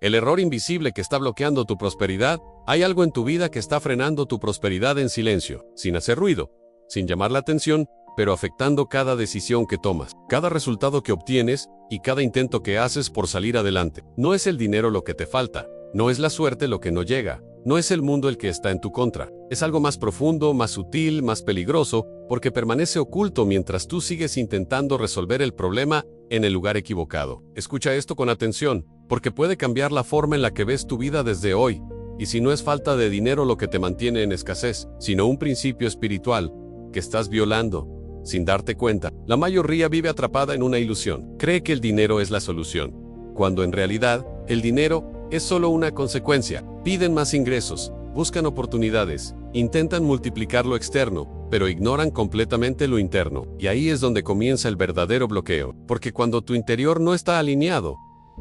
El error invisible que está bloqueando tu prosperidad. Hay algo en tu vida que está frenando tu prosperidad en silencio, sin hacer ruido, sin llamar la atención, pero afectando cada decisión que tomas, cada resultado que obtienes y cada intento que haces por salir adelante. No es el dinero lo que te falta, no es la suerte lo que no llega, no es el mundo el que está en tu contra. Es algo más profundo, más sutil, más peligroso, porque permanece oculto mientras tú sigues intentando resolver el problema en el lugar equivocado. Escucha esto con atención, porque puede cambiar la forma en la que ves tu vida desde hoy. Y si no es falta de dinero lo que te mantiene en escasez, sino un principio espiritual que estás violando sin darte cuenta. La mayoría vive atrapada en una ilusión. Cree que el dinero es la solución, cuando en realidad el dinero es solo una consecuencia. Piden más ingresos, buscan oportunidades, intentan multiplicar lo externo, pero ignoran completamente lo interno. Y ahí es donde comienza el verdadero bloqueo, porque cuando tu interior no está alineado,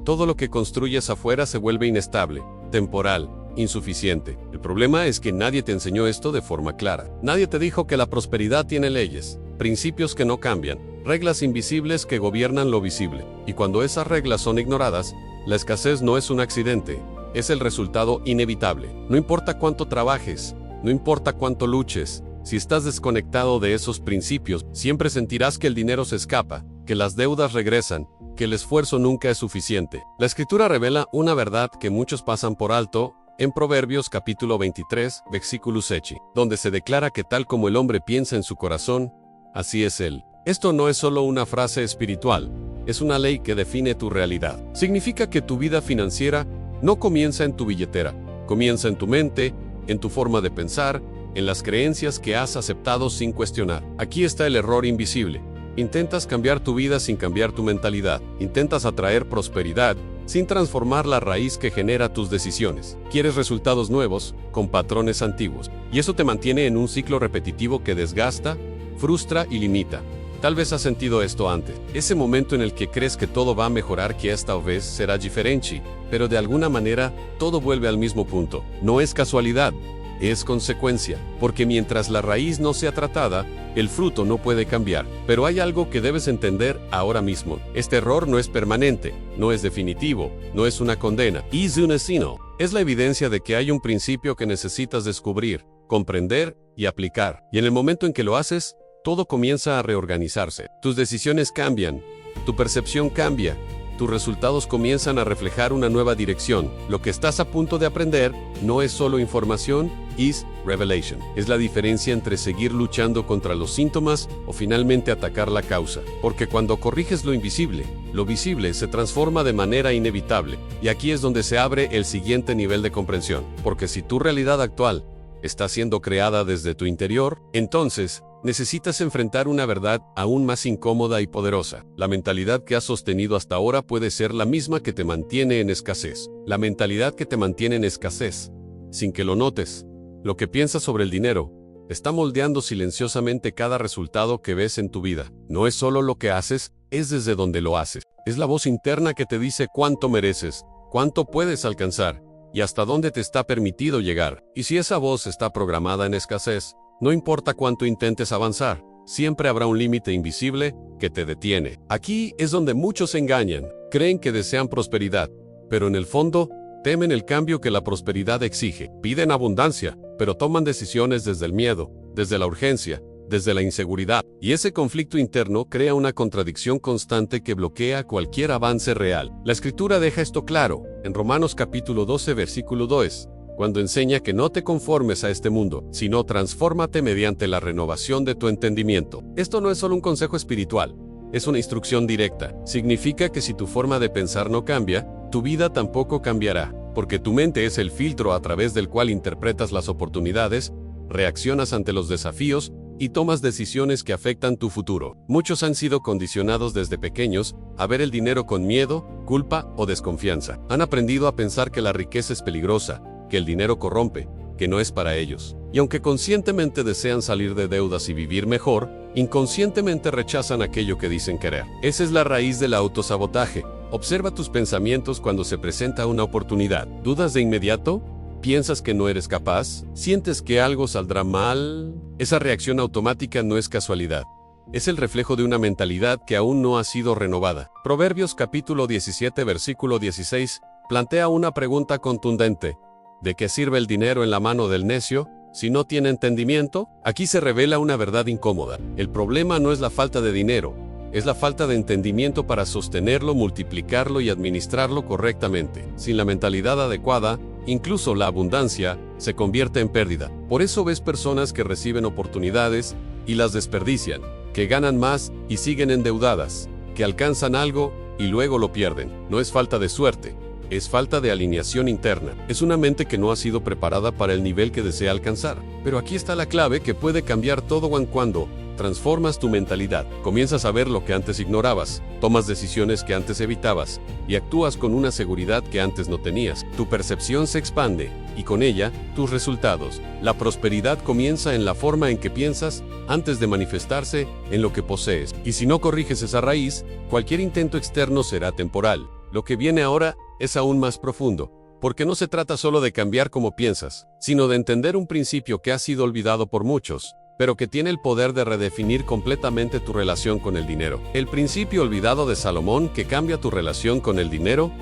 todo lo que construyes afuera se vuelve inestable, temporal, insuficiente. El problema es que nadie te enseñó esto de forma clara. Nadie te dijo que la prosperidad tiene leyes, principios que no cambian, reglas invisibles que gobiernan lo visible. Y cuando esas reglas son ignoradas, la escasez no es un accidente, es el resultado inevitable. No importa cuánto trabajes, no importa cuánto luches, si estás desconectado de esos principios, siempre sentirás que el dinero se escapa, que las deudas regresan, que el esfuerzo nunca es suficiente. La Escritura revela una verdad que muchos pasan por alto en Proverbios capítulo 23, versículo 7, donde se declara que tal como el hombre piensa en su corazón, así es él. Esto no es solo una frase espiritual, es una ley que define tu realidad. Significa que tu vida financiera no comienza en tu billetera, comienza en tu mente, en tu forma de pensar, en las creencias que has aceptado sin cuestionar. Aquí está el error invisible. Intentas cambiar tu vida sin cambiar tu mentalidad. Intentas atraer prosperidad sin transformar la raíz que genera tus decisiones. Quieres resultados nuevos con patrones antiguos. Y eso te mantiene en un ciclo repetitivo que desgasta, frustra y limita. Tal vez has sentido esto antes. Ese momento en el que crees que todo va a mejorar, que esta vez será diferente, pero de alguna manera todo vuelve al mismo punto. No es casualidad, es consecuencia, porque mientras la raíz no sea tratada, el fruto no puede cambiar. Pero hay algo que debes entender ahora mismo. Este error no es permanente, no es definitivo, no es una condena. Es la evidencia de que hay un principio que necesitas descubrir, comprender y aplicar. Y en el momento en que lo haces, todo comienza a reorganizarse. Tus decisiones cambian, tu percepción cambia, tus resultados comienzan a reflejar una nueva dirección. Lo que estás a punto de aprender no es solo información, es revelation. Es la diferencia entre seguir luchando contra los síntomas o finalmente atacar la causa. Porque cuando corriges lo visible se transforma de manera inevitable. Y aquí es donde se abre el siguiente nivel de comprensión. Porque si tu realidad actual está siendo creada desde tu interior, entonces necesitas enfrentar una verdad aún más incómoda y poderosa. La mentalidad que has sostenido hasta ahora puede ser la misma que te mantiene en escasez. La mentalidad que te mantiene en escasez, sin que lo notes. Lo que piensas sobre el dinero está moldeando silenciosamente cada resultado que ves en tu vida. No es solo lo que haces, es desde donde lo haces. Es la voz interna que te dice cuánto mereces, cuánto puedes alcanzar y hasta dónde te está permitido llegar. Y si esa voz está programada en escasez, no importa cuánto intentes avanzar, siempre habrá un límite invisible que te detiene. Aquí es donde muchos se engañan, creen que desean prosperidad, pero en el fondo, temen el cambio que la prosperidad exige. Piden abundancia, pero toman decisiones desde el miedo, desde la urgencia, desde la inseguridad. Y ese conflicto interno crea una contradicción constante que bloquea cualquier avance real. La Escritura deja esto claro, en Romanos capítulo 12, versículo 2. Cuando enseña que no te conformes a este mundo, sino transfórmate mediante la renovación de tu entendimiento. Esto no es solo un consejo espiritual, es una instrucción directa. Significa que si tu forma de pensar no cambia, tu vida tampoco cambiará, porque tu mente es el filtro a través del cual interpretas las oportunidades, reaccionas ante los desafíos y tomas decisiones que afectan tu futuro. Muchos han sido condicionados desde pequeños a ver el dinero con miedo, culpa o desconfianza. Han aprendido a pensar que la riqueza es peligrosa, que el dinero corrompe, que no es para ellos. Y aunque conscientemente desean salir de deudas y vivir mejor, inconscientemente rechazan aquello que dicen querer. Esa es la raíz del autosabotaje. Observa tus pensamientos cuando se presenta una oportunidad. ¿Dudas de inmediato? ¿Piensas que no eres capaz? ¿Sientes que algo saldrá mal? Esa reacción automática no es casualidad. Es el reflejo de una mentalidad que aún no ha sido renovada. Proverbios capítulo 17, versículo 16. plantea una pregunta contundente. ¿De qué sirve el dinero en la mano del necio si no tiene entendimiento? Aquí se revela una verdad incómoda. El problema no es la falta de dinero, es la falta de entendimiento para sostenerlo, multiplicarlo y administrarlo correctamente. Sin la mentalidad adecuada, incluso la abundancia se convierte en pérdida. Por eso ves personas que reciben oportunidades y las desperdician, que ganan más y siguen endeudadas, que alcanzan algo y luego lo pierden. No es falta de suerte, es falta de alineación interna. Es una mente que no ha sido preparada para el nivel que desea alcanzar. Pero aquí está la clave que puede cambiar todo cuando transformas tu mentalidad. Comienzas a ver lo que antes ignorabas, tomas decisiones que antes evitabas y actúas con una seguridad que antes no tenías. Tu percepción se expande y con ella, tus resultados. La prosperidad comienza en la forma en que piensas antes de manifestarse en lo que posees. Y si no corriges esa raíz, cualquier intento externo será temporal. Lo que viene ahora es aún más profundo, porque no se trata solo de cambiar cómo piensas, sino de entender un principio que ha sido olvidado por muchos, pero que tiene el poder de redefinir completamente tu relación con el dinero. El principio olvidado de Salomón que cambia tu relación con el dinero.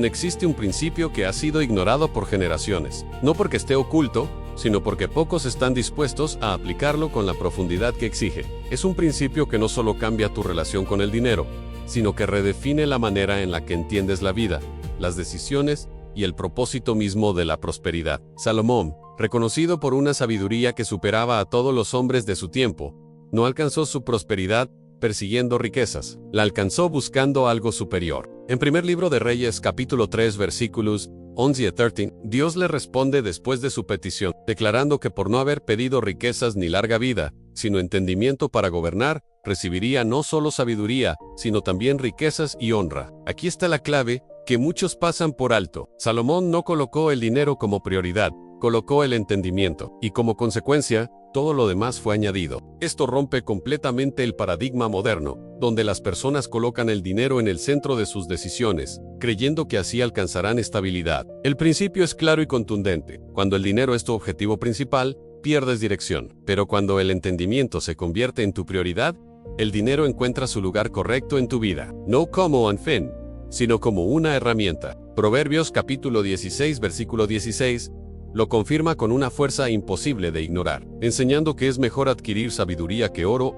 Existe un principio que ha sido ignorado por generaciones, no porque esté oculto, sino porque pocos están dispuestos a aplicarlo con la profundidad que exige. Es un principio que no solo cambia tu relación con el dinero, sino que redefine la manera en la que entiendes la vida, las decisiones y el propósito mismo de la prosperidad. Salomón, reconocido por una sabiduría que superaba a todos los hombres de su tiempo, no alcanzó su prosperidad persiguiendo riquezas, la alcanzó buscando algo superior. En primer libro de Reyes, capítulo 3, versículos 11 a 13, Dios le responde después de su petición, declarando que por no haber pedido riquezas ni larga vida, sino entendimiento para gobernar, recibiría no solo sabiduría, sino también riquezas y honra. Aquí está la clave que muchos pasan por alto. Salomón no colocó el dinero como prioridad, colocó el entendimiento, y como consecuencia, todo lo demás fue añadido. Esto rompe completamente el paradigma moderno, donde las personas colocan el dinero en el centro de sus decisiones, creyendo que así alcanzarán estabilidad. El principio es claro y contundente. Cuando el dinero es tu objetivo principal, pierdes dirección. Pero cuando el entendimiento se convierte en tu prioridad, el dinero encuentra su lugar correcto en tu vida, no como un fin, sino como una herramienta. Proverbios capítulo 16, versículo 16, lo confirma con una fuerza imposible de ignorar, enseñando que es mejor adquirir sabiduría que oro,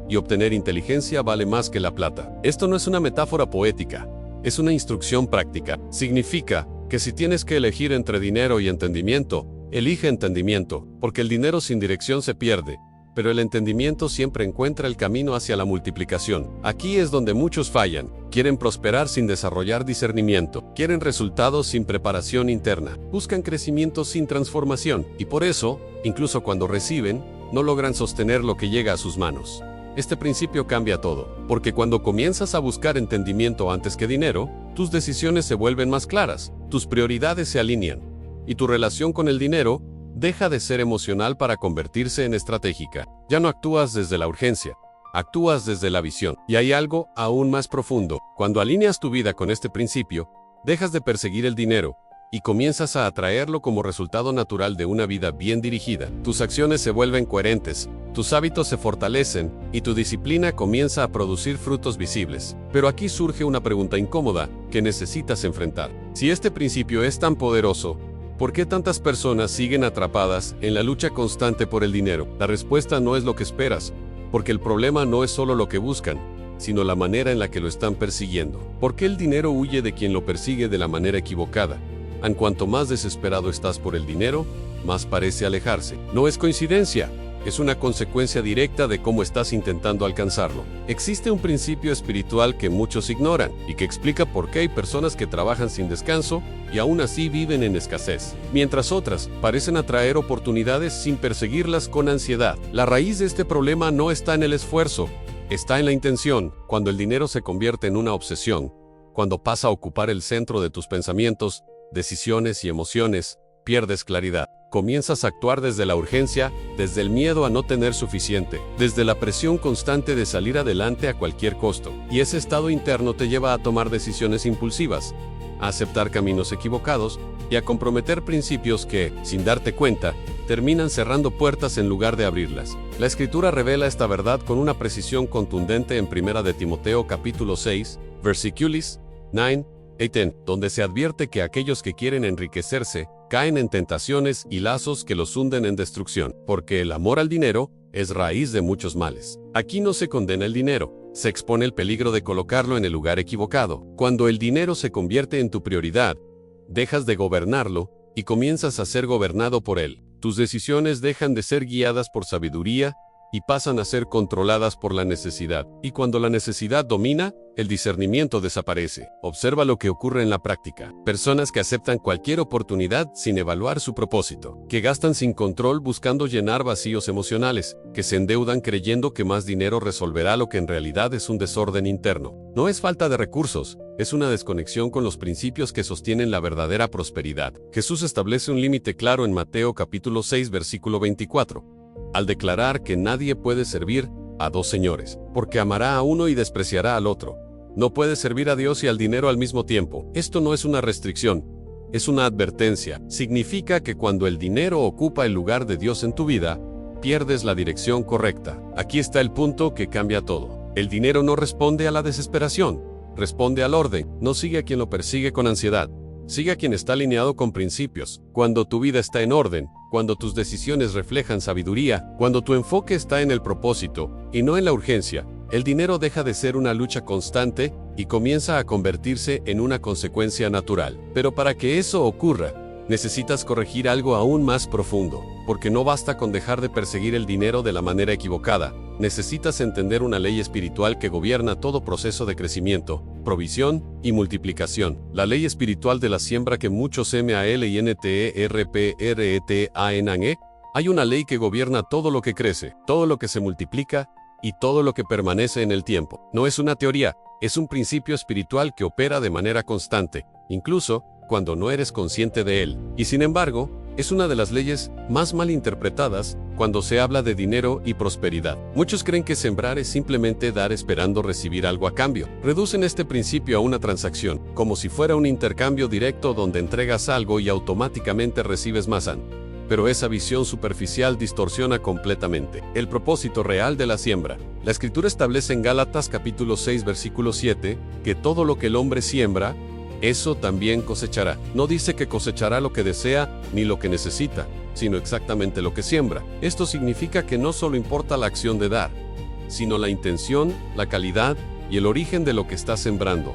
y obtener inteligencia vale más que la plata. Esto no es una metáfora poética, es una instrucción práctica. Significa que si tienes que elegir entre dinero y entendimiento, elige entendimiento, porque el dinero sin dirección se pierde, pero el entendimiento siempre encuentra el camino hacia la multiplicación. Aquí es donde muchos fallan. Quieren prosperar sin desarrollar discernimiento. Quieren resultados sin preparación interna. Buscan crecimiento sin transformación. Y por eso, incluso cuando reciben, no logran sostener lo que llega a sus manos. Este principio cambia todo, porque cuando comienzas a buscar entendimiento antes que dinero, tus decisiones se vuelven más claras, tus prioridades se alinean, y tu relación con el dinero deja de ser emocional para convertirse en estratégica. Ya no actúas desde la urgencia, actúas desde la visión. Y hay algo aún más profundo. Cuando alineas tu vida con este principio, dejas de perseguir el dinero y comienzas a atraerlo como resultado natural de una vida bien dirigida. Tus acciones se vuelven coherentes, tus hábitos se fortalecen y tu disciplina comienza a producir frutos visibles. Pero aquí surge una pregunta incómoda que necesitas enfrentar. Si este principio es tan poderoso, ¿por qué tantas personas siguen atrapadas en la lucha constante por el dinero? La respuesta no es lo que esperas, porque el problema no es solo lo que buscan, sino la manera en la que lo están persiguiendo. ¿Por qué el dinero huye de quien lo persigue de la manera equivocada? En cuanto más desesperado estás por el dinero, más parece alejarse. No es coincidencia, es una consecuencia directa de cómo estás intentando alcanzarlo. Existe un principio espiritual que muchos ignoran y que explica por qué hay personas que trabajan sin descanso y aún así viven en escasez, mientras otras parecen atraer oportunidades sin perseguirlas con ansiedad. La raíz de este problema no está en el esfuerzo, está en la intención. Cuando el dinero se convierte en una obsesión, cuando pasa a ocupar el centro de tus pensamientos, decisiones y emociones, pierdes claridad. Comienzas a actuar desde la urgencia, desde el miedo a no tener suficiente, desde la presión constante de salir adelante a cualquier costo. Y ese estado interno te lleva a tomar decisiones impulsivas, a aceptar caminos equivocados y a comprometer principios que, sin darte cuenta, terminan cerrando puertas en lugar de abrirlas. La Escritura revela esta verdad con una precisión contundente en 1 de Timoteo capítulo 6, versículos 9 Eiten, donde se advierte que aquellos que quieren enriquecerse caen en tentaciones y lazos que los hunden en destrucción, porque el amor al dinero es raíz de muchos males. Aquí no se condena el dinero, se expone el peligro de colocarlo en el lugar equivocado. Cuando el dinero se convierte en tu prioridad, dejas de gobernarlo y comienzas a ser gobernado por él. Tus decisiones dejan de ser guiadas por sabiduría y pasan a ser controladas por la necesidad. Y cuando la necesidad domina, el discernimiento desaparece. Observa lo que ocurre en la práctica. Personas que aceptan cualquier oportunidad sin evaluar su propósito, que gastan sin control buscando llenar vacíos emocionales, que se endeudan creyendo que más dinero resolverá lo que en realidad es un desorden interno. No es falta de recursos, es una desconexión con los principios que sostienen la verdadera prosperidad. Jesús establece un límite claro en Mateo capítulo 6 versículo 24. Al declarar que nadie puede servir a dos señores, porque amará a uno y despreciará al otro. No puede servir a Dios y al dinero al mismo tiempo. Esto no es una restricción, es una advertencia. Significa que cuando el dinero ocupa el lugar de Dios en tu vida, pierdes la dirección correcta. Aquí está el punto que cambia todo. El dinero no responde a la desesperación, responde al orden. No sigue a quien lo persigue con ansiedad, sigue a quien está alineado con principios. Cuando tu vida está en orden, cuando tus decisiones reflejan sabiduría, cuando tu enfoque está en el propósito y no en la urgencia, el dinero deja de ser una lucha constante y comienza a convertirse en una consecuencia natural. Pero para que eso ocurra, necesitas corregir algo aún más profundo, porque no basta con dejar de perseguir el dinero de la manera equivocada. Necesitas entender una ley espiritual que gobierna todo proceso de crecimiento, provisión y multiplicación. La ley espiritual de la siembra que muchos MALINTERPRETANE. Hay una ley que gobierna todo lo que crece, todo lo que se multiplica y todo lo que permanece en el tiempo. No es una teoría, es un principio espiritual que opera de manera constante, incluso cuando no eres consciente de él. Y sin embargo, es una de las leyes más mal interpretadas cuando se habla de dinero y prosperidad. Muchos creen que sembrar es simplemente dar esperando recibir algo a cambio. Reducen este principio a una transacción, como si fuera un intercambio directo donde entregas algo y automáticamente recibes más. Pero esa visión superficial distorsiona completamente el propósito real de la siembra. La Escritura establece en Gálatas capítulo 6 versículo 7 que todo lo que el hombre siembra, eso también cosechará. No dice que cosechará lo que desea ni lo que necesita, sino exactamente lo que siembra. Esto significa que no solo importa la acción de dar, sino la intención, la calidad y el origen de lo que estás sembrando.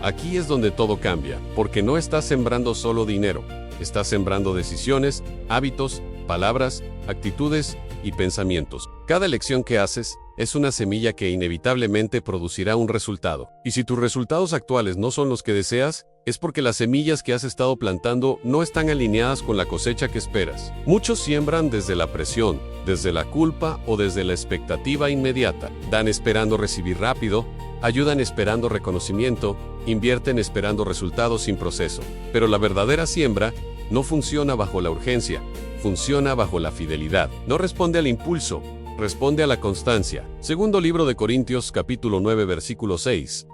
Aquí es donde todo cambia, porque no estás sembrando solo dinero, estás sembrando decisiones, hábitos, palabras, actitudes y pensamientos. Cada elección que haces es una semilla que inevitablemente producirá un resultado. Y si tus resultados actuales no son los que deseas, es porque las semillas que has estado plantando no están alineadas con la cosecha que esperas. Muchos siembran desde la presión, desde la culpa o desde la expectativa inmediata. Dan esperando recibir rápido, ayudan esperando reconocimiento, invierten esperando resultados sin proceso. Pero la verdadera siembra no funciona bajo la urgencia, funciona bajo la fidelidad. No responde al impulso, responde a la constancia. Segundo libro de Corintios capítulo 9 versículo 6.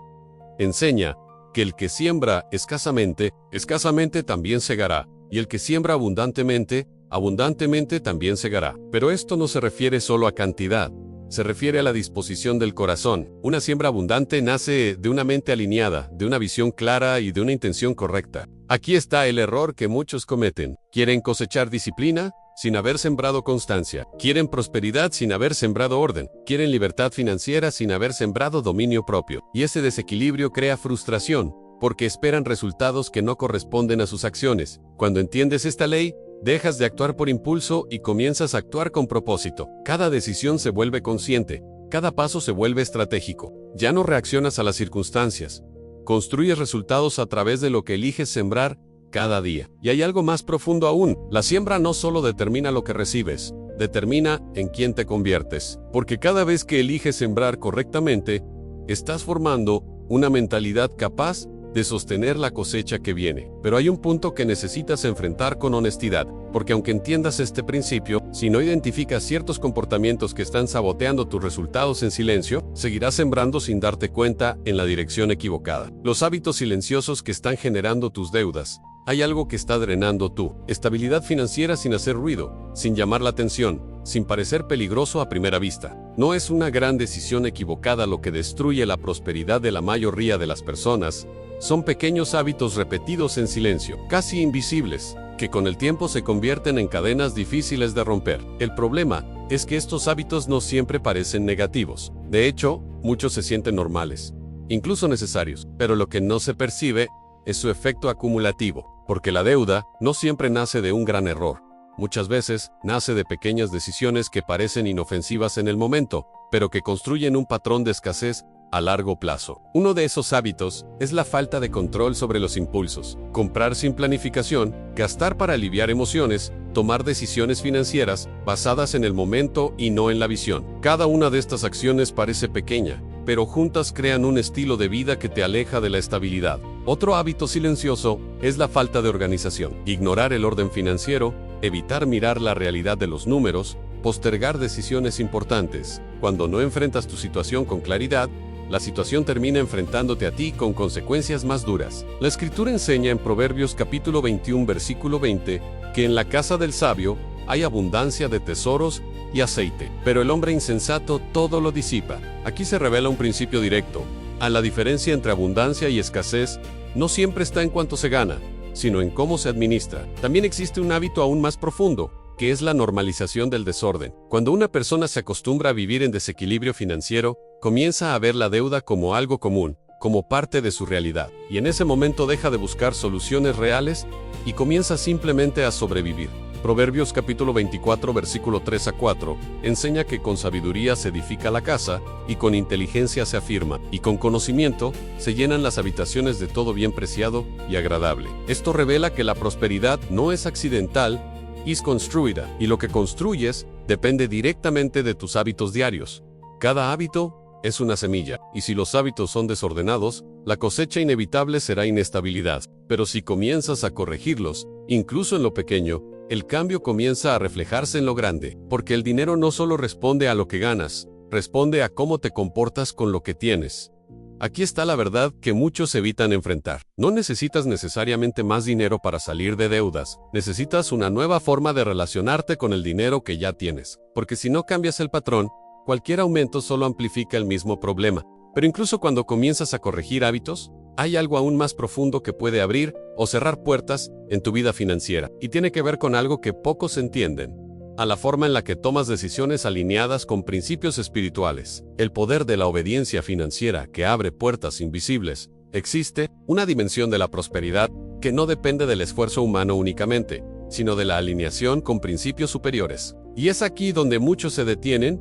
Enseña que el que siembra escasamente, escasamente también segará, y el que siembra abundantemente, abundantemente también segará. Pero esto no se refiere solo a cantidad, se refiere a la disposición del corazón. Una siembra abundante nace de una mente alineada, de una visión clara y de una intención correcta. Aquí está el error que muchos cometen. Quieren cosechar disciplina sin haber sembrado constancia. Quieren prosperidad sin haber sembrado orden. Quieren libertad financiera sin haber sembrado dominio propio. Y ese desequilibrio crea frustración, porque esperan resultados que no corresponden a sus acciones. Cuando entiendes esta ley, dejas de actuar por impulso y comienzas a actuar con propósito. Cada decisión se vuelve consciente, cada paso se vuelve estratégico. Ya no reaccionas a las circunstancias. Construyes resultados a través de lo que eliges sembrar cada día. Y hay algo más profundo aún. La siembra no solo determina lo que recibes, determina en quién te conviertes. Porque cada vez que eliges sembrar correctamente, estás formando una mentalidad capaz de sostener la cosecha que viene. Pero hay un punto que necesitas enfrentar con honestidad, porque aunque entiendas este principio, si no identificas ciertos comportamientos que están saboteando tus resultados en silencio, seguirás sembrando sin darte cuenta en la dirección equivocada. Los hábitos silenciosos que están generando tus deudas. Hay algo que está drenando tu estabilidad financiera sin hacer ruido, sin llamar la atención. sin parecer peligroso a primera vista. No es una gran decisión equivocada lo que destruye la prosperidad de la mayoría de las personas. Son pequeños hábitos repetidos en silencio, casi invisibles, que con el tiempo se convierten en cadenas difíciles de romper. El problema es que estos hábitos no siempre parecen negativos. De hecho, muchos se sienten normales, incluso necesarios, pero lo que no se percibe es su efecto acumulativo, porque la deuda no siempre nace de un gran error. Muchas veces nace de pequeñas decisiones que parecen inofensivas en el momento, pero que construyen un patrón de escasez a largo plazo. Uno de esos hábitos es la falta de control sobre los impulsos. Comprar sin planificación, gastar para aliviar emociones, tomar decisiones financieras basadas en el momento y no en la visión. Cada una de estas acciones parece pequeña, pero juntas crean un estilo de vida que te aleja de la estabilidad. Otro hábito silencioso es la falta de organización. Ignorar el orden financiero, evitar mirar la realidad de los números, postergar decisiones importantes. Cuando no enfrentas tu situación con claridad, la situación termina enfrentándote a ti con consecuencias más duras. La Escritura enseña en Proverbios capítulo 21 versículo 20 que en la casa del sabio hay abundancia de tesoros y aceite, pero el hombre insensato todo lo disipa. Aquí se revela un principio directo. La diferencia entre abundancia y escasez no siempre está en cuánto se gana, sino en cómo se administra. También existe un hábito aún más profundo, que es la normalización del desorden. Cuando una persona se acostumbra a vivir en desequilibrio financiero, comienza a ver la deuda como algo común, como parte de su realidad, y en ese momento deja de buscar soluciones reales y comienza simplemente a sobrevivir. Proverbios capítulo 24 versículo 3 a 4 enseña que con sabiduría se edifica la casa y con inteligencia se afirma, y con conocimiento se llenan las habitaciones de todo bien preciado y agradable. Esto revela que la prosperidad no es accidental, es construida, y lo que construyes depende directamente de tus hábitos diarios. Cada hábito es una semilla, y si los hábitos son desordenados, la cosecha inevitable será inestabilidad. Pero si comienzas a corregirlos, incluso en lo pequeño, el cambio comienza a reflejarse en lo grande, porque el dinero no solo responde a lo que ganas, responde a cómo te comportas con lo que tienes. Aquí está la verdad que muchos evitan enfrentar. No necesitas necesariamente más dinero para salir de deudas, necesitas una nueva forma de relacionarte con el dinero que ya tienes, porque si no cambias el patrón, cualquier aumento solo amplifica el mismo problema. Pero incluso cuando comienzas a corregir hábitos, hay algo aún más profundo que puede abrir o cerrar puertas en tu vida financiera, y tiene que ver con algo que pocos entienden: a la forma en la que tomas decisiones alineadas con principios espirituales. El poder de la obediencia financiera que abre puertas invisibles. Existe una dimensión de la prosperidad que no depende del esfuerzo humano únicamente, sino de la alineación con principios superiores. Y es aquí donde muchos se detienen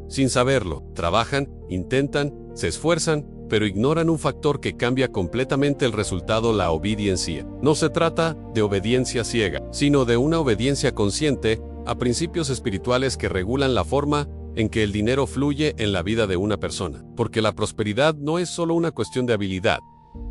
sin saberlo. Trabajan, intentan, se esfuerzan, pero ignoran un factor que cambia completamente el resultado: la obediencia. No se trata de obediencia ciega, sino de una obediencia consciente a principios espirituales que regulan la forma en que el dinero fluye en la vida de una persona. Porque la prosperidad no es solo una cuestión de habilidad,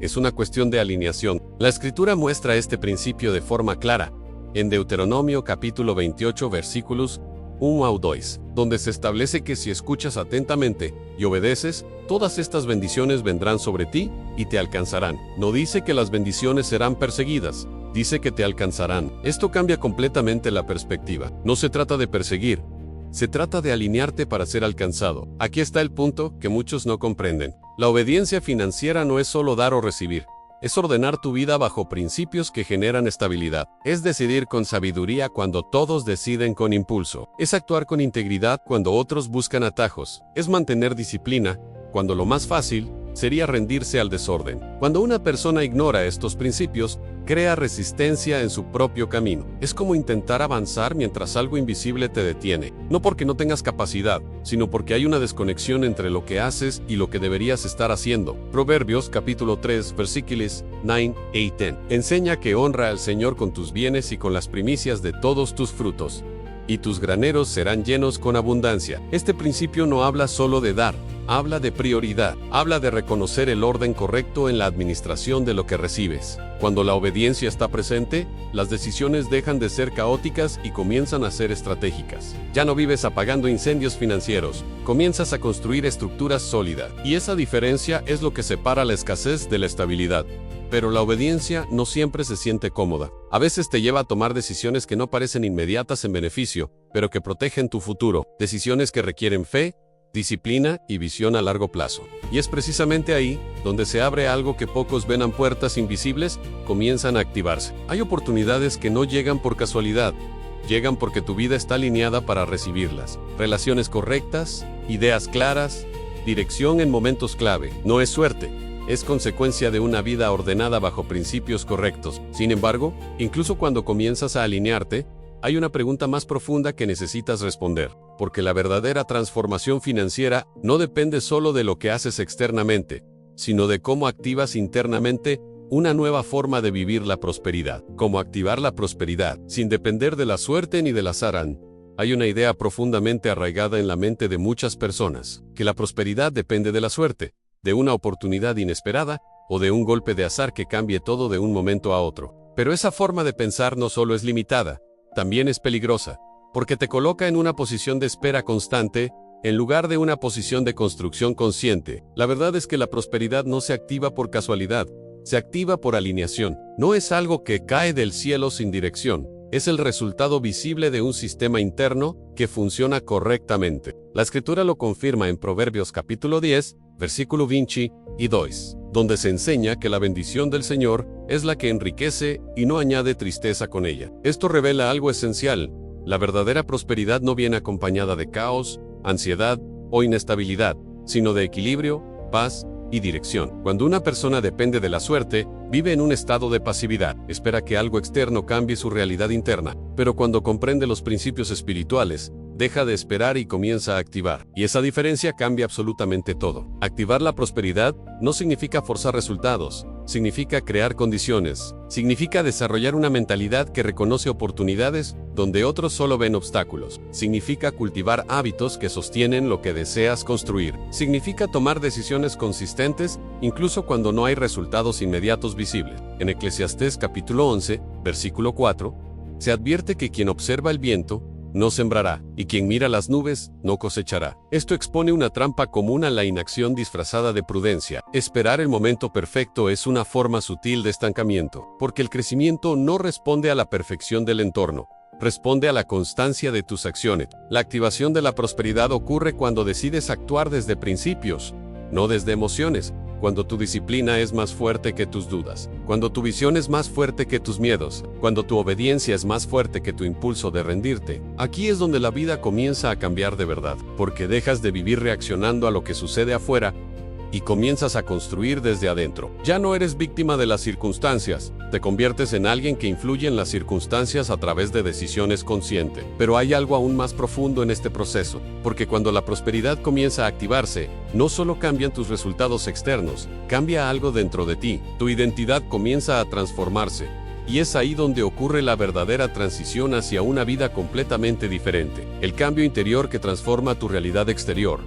es una cuestión de alineación. La Escritura muestra este principio de forma clara en Deuteronomio capítulo 28 versículos 1 a 2, donde se establece que si escuchas atentamente y obedeces, todas estas bendiciones vendrán sobre ti y te alcanzarán. No dice que las bendiciones serán perseguidas, dice que te alcanzarán. Esto cambia completamente la perspectiva. No se trata de perseguir, se trata de alinearte para ser alcanzado. Aquí está el punto que muchos no comprenden. La obediencia financiera no es solo dar o recibir, es ordenar tu vida bajo principios que generan estabilidad. Es decidir con sabiduría cuando todos deciden con impulso. Es actuar con integridad cuando otros buscan atajos. Es mantener disciplina cuando lo más fácil sería rendirse al desorden. Cuando una persona ignora estos principios, crea resistencia en su propio camino. Es como intentar avanzar mientras algo invisible te detiene. No porque no tengas capacidad, sino porque hay una desconexión entre lo que haces y lo que deberías estar haciendo. Proverbios capítulo 3 versículos 9 y 10 enseña que honra al Señor con tus bienes y con las primicias de todos tus frutos, y tus graneros serán llenos con abundancia. Este principio no habla solo de dar, habla de prioridad, habla de reconocer el orden correcto en la administración de lo que recibes. Cuando la obediencia está presente, las decisiones dejan de ser caóticas y comienzan a ser estratégicas. Ya no vives apagando incendios financieros, comienzas a construir estructuras sólidas. Y esa diferencia es lo que separa la escasez de la estabilidad. Pero la obediencia no siempre se siente cómoda. A veces te lleva a tomar decisiones que no parecen inmediatas en beneficio, pero que protegen tu futuro. Decisiones que requieren fe, disciplina y visión a largo plazo. Y es precisamente ahí donde se abre algo que pocos ven, puertas invisibles comienzan a activarse. Hay oportunidades que no llegan por casualidad, llegan porque tu vida está alineada para recibirlas. Relaciones correctas, ideas claras, dirección en momentos clave. No es suerte, es consecuencia de una vida ordenada bajo principios correctos. Sin embargo, incluso cuando comienzas a alinearte, hay una pregunta más profunda que necesitas responder, porque la verdadera transformación financiera no depende solo de lo que haces externamente, sino de cómo activas internamente una nueva forma de vivir la prosperidad. Cómo activar la prosperidad, sin depender de la suerte ni del azar. Hay una idea profundamente arraigada en la mente de muchas personas, que la prosperidad depende de la suerte, de una oportunidad inesperada, o de un golpe de azar que cambie todo de un momento a otro. Pero esa forma de pensar no solo es limitada, también es peligrosa, porque te coloca en una posición de espera constante, en lugar de una posición de construcción consciente. La verdad es que la prosperidad no se activa por casualidad, se activa por alineación. No es algo que cae del cielo sin dirección, es el resultado visible de un sistema interno que funciona correctamente. La Escritura lo confirma en Proverbios capítulo 10, versículo 20 y 2, donde se enseña que la bendición del Señor es la que enriquece y no añade tristeza con ella. Esto revela algo esencial. La verdadera prosperidad no viene acompañada de caos, ansiedad o inestabilidad, sino de equilibrio, paz y dirección. Cuando una persona depende de la suerte, vive en un estado de pasividad, espera que algo externo cambie su realidad interna, pero cuando comprende los principios espirituales, deja de esperar y comienza a activar. Y esa diferencia cambia absolutamente todo. Activar la prosperidad no significa forzar resultados, significa crear condiciones, significa desarrollar una mentalidad que reconoce oportunidades donde otros solo ven obstáculos, significa cultivar hábitos que sostienen lo que deseas construir, significa tomar decisiones consistentes incluso cuando no hay resultados inmediatos visibles. En Eclesiastés capítulo 11, versículo 4, se advierte que quien observa el viento no sembrará, y quien mira las nubes, no cosechará. Esto expone una trampa común a la inacción disfrazada de prudencia. Esperar el momento perfecto es una forma sutil de estancamiento, porque el crecimiento no responde a la perfección del entorno, responde a la constancia de tus acciones. La activación de la prosperidad ocurre cuando decides actuar desde principios, no desde emociones. Cuando tu disciplina es más fuerte que tus dudas, cuando tu visión es más fuerte que tus miedos, cuando tu obediencia es más fuerte que tu impulso de rendirte, aquí es donde la vida comienza a cambiar de verdad, porque dejas de vivir reaccionando a lo que sucede afuera y comienzas a construir desde adentro. Ya no eres víctima de las circunstancias, te conviertes en alguien que influye en las circunstancias a través de decisiones conscientes. Pero hay algo aún más profundo en este proceso, porque cuando la prosperidad comienza a activarse, no solo cambian tus resultados externos, cambia algo dentro de ti, tu identidad comienza a transformarse. Y es ahí donde ocurre la verdadera transición hacia una vida completamente diferente, el cambio interior que transforma tu realidad exterior.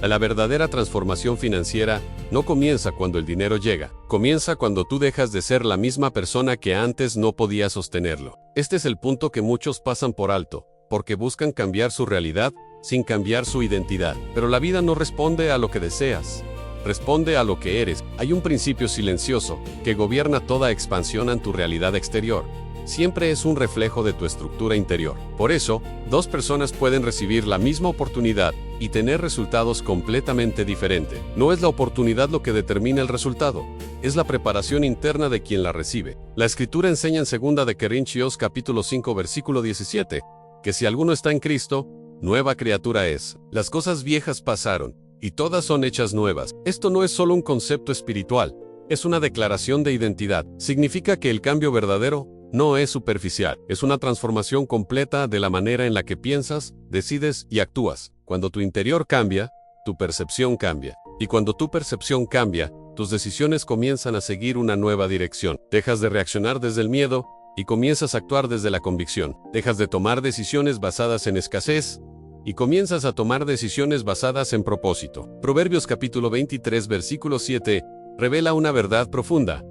La verdadera transformación financiera no comienza cuando el dinero llega, comienza cuando tú dejas de ser la misma persona que antes no podía sostenerlo. Este es el punto que muchos pasan por alto, porque buscan cambiar su realidad sin cambiar su identidad. Pero la vida no responde a lo que deseas, responde a lo que eres. Hay un principio silencioso que gobierna toda expansión en tu realidad exterior. Siempre es un reflejo de tu estructura interior. Por eso, dos personas pueden recibir la misma oportunidad y tener resultados completamente diferentes. No es la oportunidad lo que determina el resultado, es la preparación interna de quien la recibe. La Escritura enseña en 2 de Corintios capítulo 5 versículo 17, que si alguno está en Cristo, nueva criatura es. Las cosas viejas pasaron, y todas son hechas nuevas. Esto no es solo un concepto espiritual, es una declaración de identidad. Significa que el cambio verdadero no es superficial, es una transformación completa de la manera en la que piensas, decides y actúas. Cuando tu interior cambia, tu percepción cambia. Y cuando tu percepción cambia, tus decisiones comienzan a seguir una nueva dirección. Dejas de reaccionar desde el miedo y comienzas a actuar desde la convicción. Dejas de tomar decisiones basadas en escasez y comienzas a tomar decisiones basadas en propósito. Proverbios capítulo 23 versículo 7 revela una verdad profunda.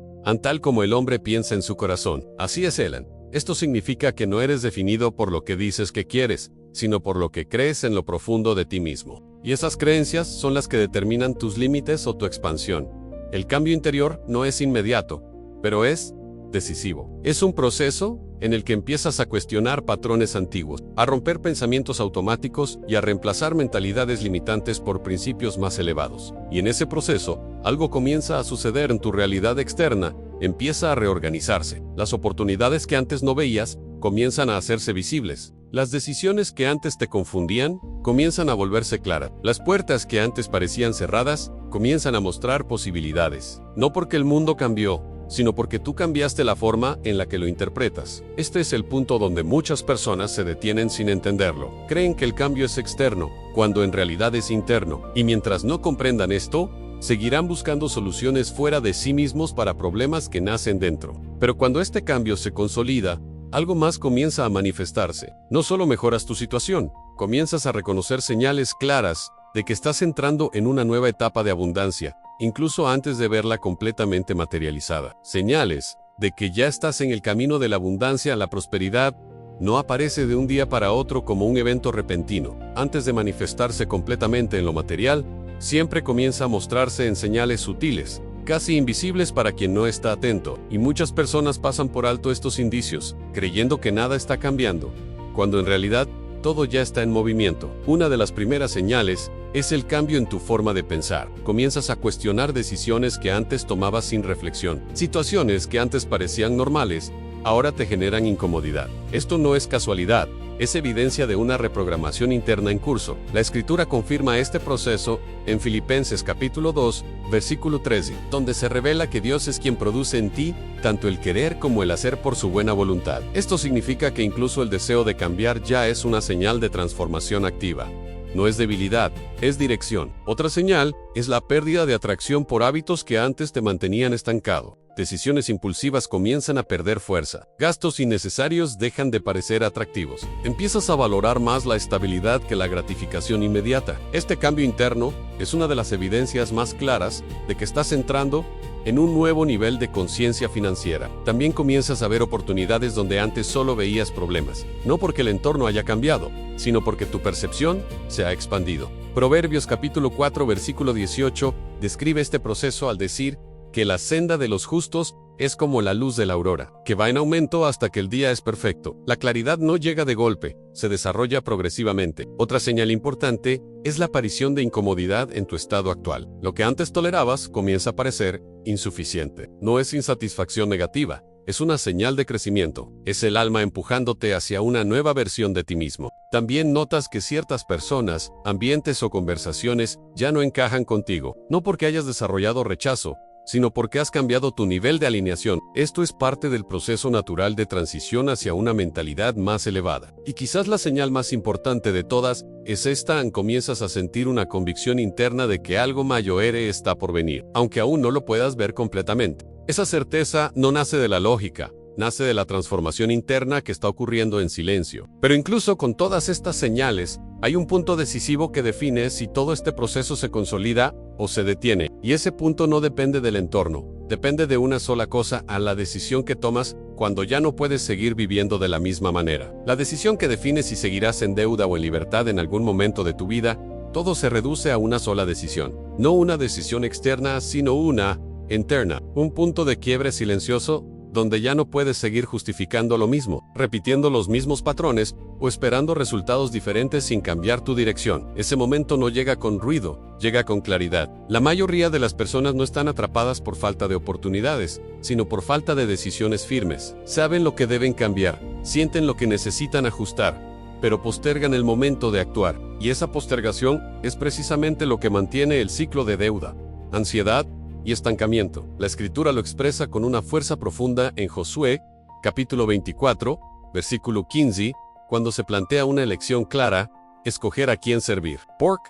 Tal como el hombre piensa en su corazón, así es él. Esto significa que no eres definido por lo que dices que quieres, sino por lo que crees en lo profundo de ti mismo. Y esas creencias son las que determinan tus límites o tu expansión. El cambio interior no es inmediato, pero es decisivo. Es un proceso en el que empiezas a cuestionar patrones antiguos, a romper pensamientos automáticos y a reemplazar mentalidades limitantes por principios más elevados. Y en ese proceso, algo comienza a suceder en tu realidad externa, empieza a reorganizarse. Las oportunidades que antes no veías comienzan a hacerse visibles. Las decisiones que antes te confundían comienzan a volverse claras. Las puertas que antes parecían cerradas comienzan a mostrar posibilidades. No porque el mundo cambió, sino porque tú cambiaste la forma en la que lo interpretas. Este es el punto donde muchas personas se detienen sin entenderlo. Creen que el cambio es externo, cuando en realidad es interno. Y mientras no comprendan esto, seguirán buscando soluciones fuera de sí mismos para problemas que nacen dentro. Pero cuando este cambio se consolida, algo más comienza a manifestarse. No solo mejoras tu situación, comienzas a reconocer señales claras de que estás entrando en una nueva etapa de abundancia, incluso antes de verla completamente materializada. Señales de que ya estás en el camino de la abundancia. La prosperidad no aparece de un día para otro como un evento repentino. Antes de manifestarse completamente en lo material, siempre comienza a mostrarse en señales sutiles, casi invisibles para quien no está atento, y muchas personas pasan por alto estos indicios, creyendo que nada está cambiando, cuando en realidad todo ya está en movimiento. Una de las primeras señales es el cambio en tu forma de pensar. Comienzas a cuestionar decisiones que antes tomabas sin reflexión. Situaciones que antes parecían normales, ahora te generan incomodidad. Esto no es casualidad, es evidencia de una reprogramación interna en curso. La Escritura confirma este proceso en Filipenses capítulo 2, versículo 13, donde se revela que Dios es quien produce en ti tanto el querer como el hacer por su buena voluntad. Esto significa que incluso el deseo de cambiar ya es una señal de transformación activa. No es debilidad, es dirección. Otra señal es la pérdida de atracción por hábitos que antes te mantenían estancado. Decisiones impulsivas comienzan a perder fuerza. Gastos innecesarios dejan de parecer atractivos. Empiezas a valorar más la estabilidad que la gratificación inmediata. Este cambio interno es una de las evidencias más claras de que estás entrando en un nuevo nivel de conciencia financiera. También comienzas a ver oportunidades donde antes solo veías problemas. No porque el entorno haya cambiado, sino porque tu percepción se ha expandido. Proverbios capítulo 4, versículo 18 describe este proceso al decir que la senda de los justos es como la luz de la aurora, que va en aumento hasta que el día es perfecto. La claridad no llega de golpe, se desarrolla progresivamente. Otra señal importante es la aparición de incomodidad en tu estado actual. Lo que antes tolerabas comienza a parecer insuficiente. No es insatisfacción negativa, es una señal de crecimiento. Es el alma empujándote hacia una nueva versión de ti mismo. También notas que ciertas personas, ambientes o conversaciones ya no encajan contigo, no porque hayas desarrollado rechazo, sino porque has cambiado tu nivel de alineación. Esto es parte del proceso natural de transición hacia una mentalidad más elevada. Y quizás la señal más importante de todas es esta: comienzas a sentir una convicción interna de que algo mayor está por venir, aunque aún no lo puedas ver completamente. Esa certeza no nace de la lógica, nace de la transformación interna que está ocurriendo en silencio. Pero incluso con todas estas señales, hay un punto decisivo que define si todo este proceso se consolida o se detiene. Y ese punto no depende del entorno, depende de una sola cosa: a la decisión que tomas cuando ya no puedes seguir viviendo de la misma manera. La decisión que define si seguirás en deuda o en libertad en algún momento de tu vida. Todo se reduce a una sola decisión. No una decisión externa, sino una interna. Un punto de quiebre silencioso, donde ya no puedes seguir justificando lo mismo, repitiendo los mismos patrones o esperando resultados diferentes sin cambiar tu dirección. Ese momento no llega con ruido, llega con claridad. La mayoría de las personas no están atrapadas por falta de oportunidades, sino por falta de decisiones firmes. Saben lo que deben cambiar, sienten lo que necesitan ajustar, pero postergan el momento de actuar. Y esa postergación es precisamente lo que mantiene el ciclo de deuda, ansiedad y estancamiento. La Escritura lo expresa con una fuerza profunda en Josué, capítulo 24, versículo 15, cuando se plantea una elección clara: escoger a quién servir.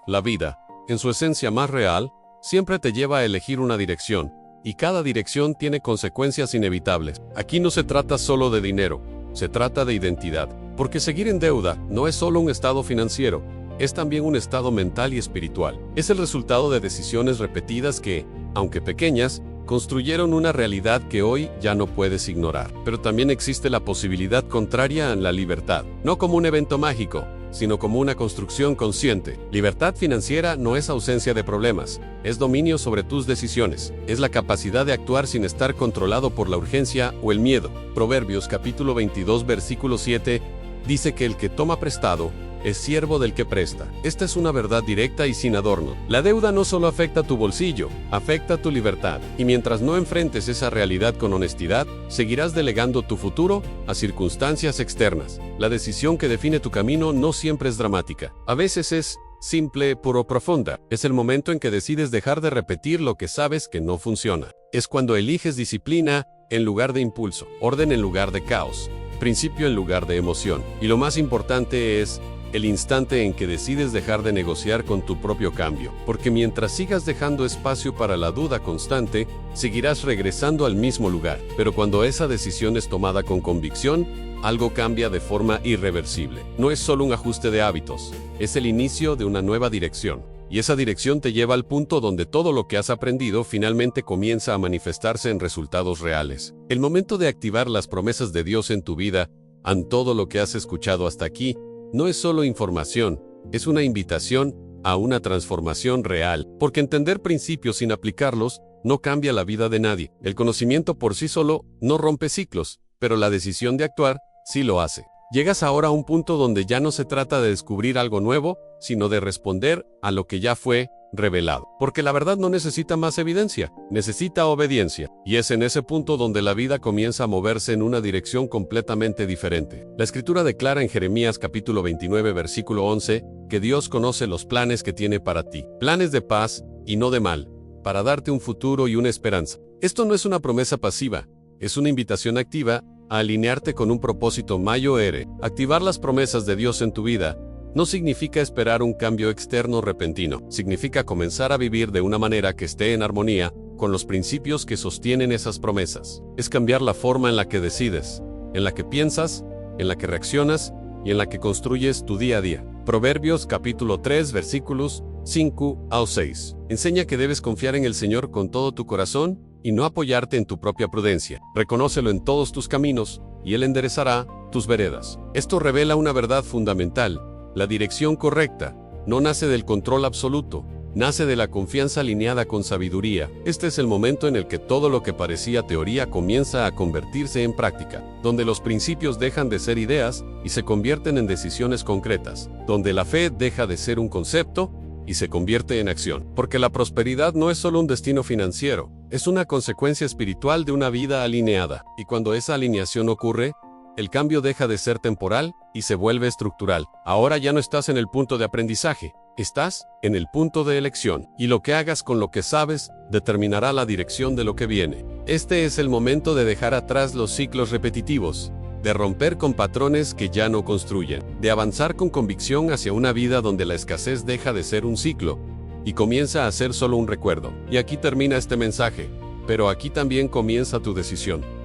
La vida, en su esencia más real, siempre te lleva a elegir una dirección, y cada dirección tiene consecuencias inevitables. Aquí no se trata solo de dinero, se trata de identidad, porque seguir en deuda no es solo un estado financiero, es también un estado mental y espiritual. Es el resultado de decisiones repetidas que, aunque pequeñas, construyeron una realidad que hoy ya no puedes ignorar. Pero también existe la posibilidad contraria en la libertad, no como un evento mágico, sino como una construcción consciente. Libertad financiera no es ausencia de problemas, es dominio sobre tus decisiones, es la capacidad de actuar sin estar controlado por la urgencia o el miedo. Proverbios capítulo 22 versículo 7 dice que el que toma prestado es siervo del que presta. Esta es una verdad directa y sin adorno. La deuda no solo afecta tu bolsillo, afecta tu libertad. Y mientras no enfrentes esa realidad con honestidad, seguirás delegando tu futuro a circunstancias externas. La decisión que define tu camino no siempre es dramática. A veces es simple, puro, profunda. Es el momento en que decides dejar de repetir lo que sabes que no funciona. Es cuando eliges disciplina en lugar de impulso, orden en lugar de caos, principio en lugar de emoción. Y lo más importante es el instante en que decides dejar de negociar con tu propio cambio, porque mientras sigas dejando espacio para la duda constante, seguirás regresando al mismo lugar. Pero cuando esa decisión es tomada con convicción, algo cambia de forma irreversible. No es solo un ajuste de hábitos, es el inicio de una nueva dirección. Y esa dirección te lleva al punto donde todo lo que has aprendido finalmente comienza a manifestarse en resultados reales. El momento de activar las promesas de Dios en tu vida, ante todo lo que has escuchado hasta aquí, no es solo información, es una invitación a una transformación real, porque entender principios sin aplicarlos no cambia la vida de nadie. El conocimiento por sí solo no rompe ciclos, pero la decisión de actuar sí lo hace. Llegas ahora a un punto donde ya no se trata de descubrir algo nuevo, sino de responder a lo que ya fue revelado. Porque la verdad no necesita más evidencia, necesita obediencia. Y es en ese punto donde la vida comienza a moverse en una dirección completamente diferente. La Escritura declara en Jeremías capítulo 29 versículo 11 que Dios conoce los planes que tiene para ti, planes de paz y no de mal, para darte un futuro y una esperanza. Esto no es una promesa pasiva, es una invitación activa a alinearte con un propósito mayor. Activar las promesas de Dios en tu vida no significa esperar un cambio externo repentino, significa comenzar a vivir de una manera que esté en armonía con los principios que sostienen esas promesas. Es cambiar la forma en la que decides, en la que piensas, en la que reaccionas y en la que construyes tu día a día. Proverbios capítulo 3 versículos 5 al 6. Enseña que debes confiar en el Señor con todo tu corazón y no apoyarte en tu propia prudencia. Reconócelo en todos tus caminos y Él enderezará tus veredas. Esto revela una verdad fundamental. La dirección correcta no nace del control absoluto, nace de la confianza alineada con sabiduría. Este es el momento en el que todo lo que parecía teoría comienza a convertirse en práctica, donde los principios dejan de ser ideas y se convierten en decisiones concretas, donde la fe deja de ser un concepto y se convierte en acción. Porque la prosperidad no es solo un destino financiero, es una consecuencia espiritual de una vida alineada. Y cuando esa alineación ocurre, el cambio deja de ser temporal y se vuelve estructural. Ahora ya no estás en el punto de aprendizaje, estás en el punto de elección. Y lo que hagas con lo que sabes determinará la dirección de lo que viene. Este es el momento de dejar atrás los ciclos repetitivos, de romper con patrones que ya no construyen, de avanzar con convicción hacia una vida donde la escasez deja de ser un ciclo y comienza a ser solo un recuerdo. Y aquí termina este mensaje, pero aquí también comienza tu decisión.